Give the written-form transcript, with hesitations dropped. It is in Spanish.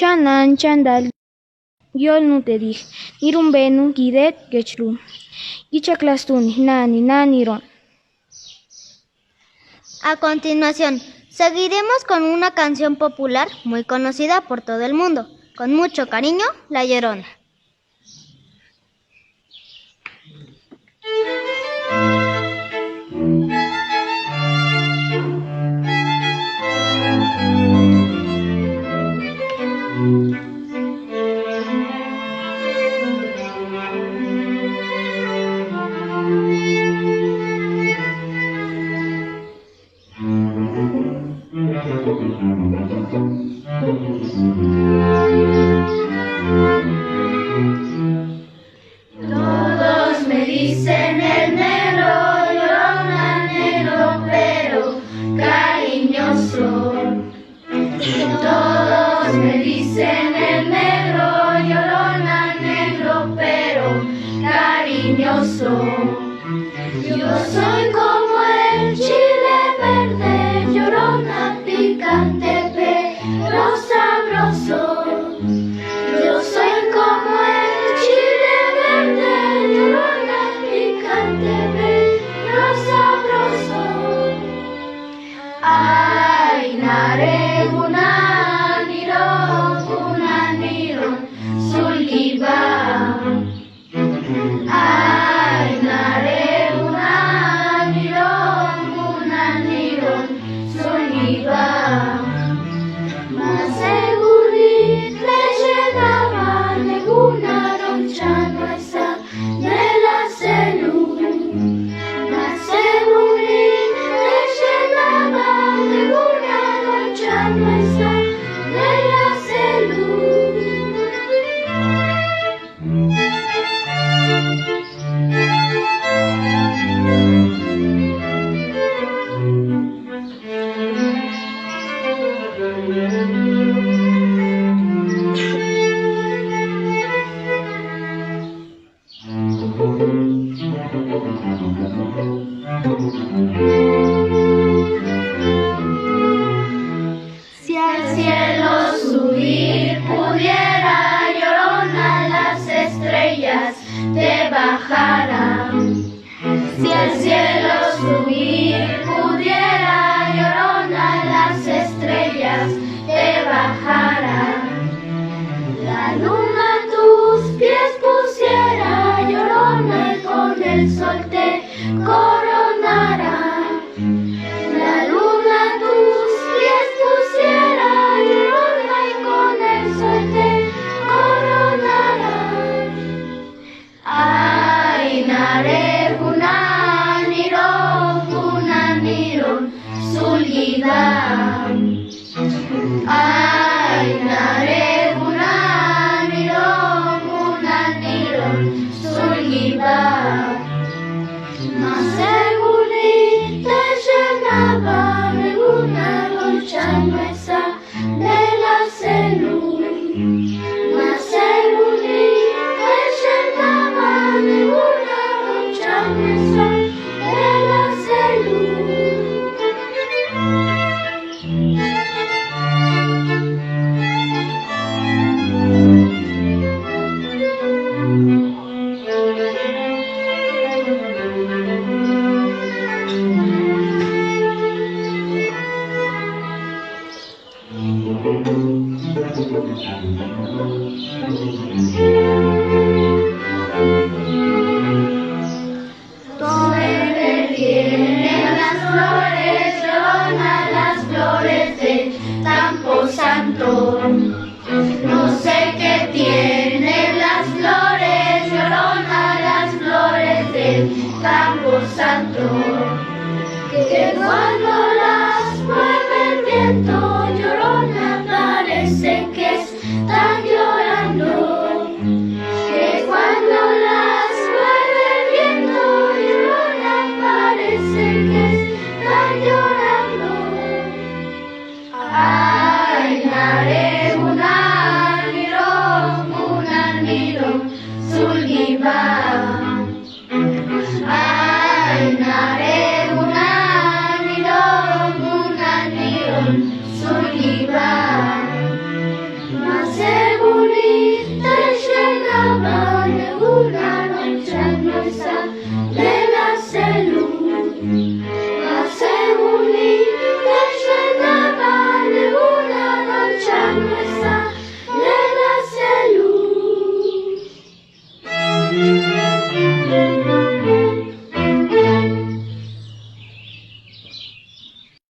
chanan chandal yol nuterij nirun benu gidet gechlu gichaklastuni naniron. A continuación, seguiremos con una canción popular muy conocida por todo el mundo. Con mucho cariño, La Llorona. Todos me dicen el negro, Llorona, negro, pero cariñoso. Todos me dicen el negro, Llorona, negro, pero cariñoso. Yo soy como el chile verde, Llorona, picante, pero sabroso. Yo soy como el chile verde, Llorona, picante, pero sabroso. Ay, nareguna, niro, sulgiba. Ay, nareguna, niro, sulgiba. Mas seguri llegaba ninguna roncha nuestra de la celu. Mas seguri llegaba ninguna roncha nuestra de la celu. Si al cielo subir pudiera, Llorona, las estrellas te bajarán. Si al cielo subir pudiera, Llorona, las estrellas te bajarán. La luna a tus pies pusiera, Llorona, y con el sol te coronará. La luna a tus pies pusiera, Llorona, y con el sol te coronará. Ay, nareguna, niro, sulgida. Ay, nareguna, niro, sulgida. Mas seguri te llenaba ninguna roncha nuestra de la celu. Mas seguri te llenaba ninguna roncha nuestra de la celu. Todo verde tienen las flores, Llorona, las flores del Campo Santo. No sé qué tienen las flores, Llorona, las flores del Campo Santo. Que cuando las mueve el viento, Llorona, parece que están llorando. Que cuando las mueve el viento, Llorona, parece que están llorando. Ay, nareguna, nella selu. Ma se uni descendeva una noce nuestra nella selu.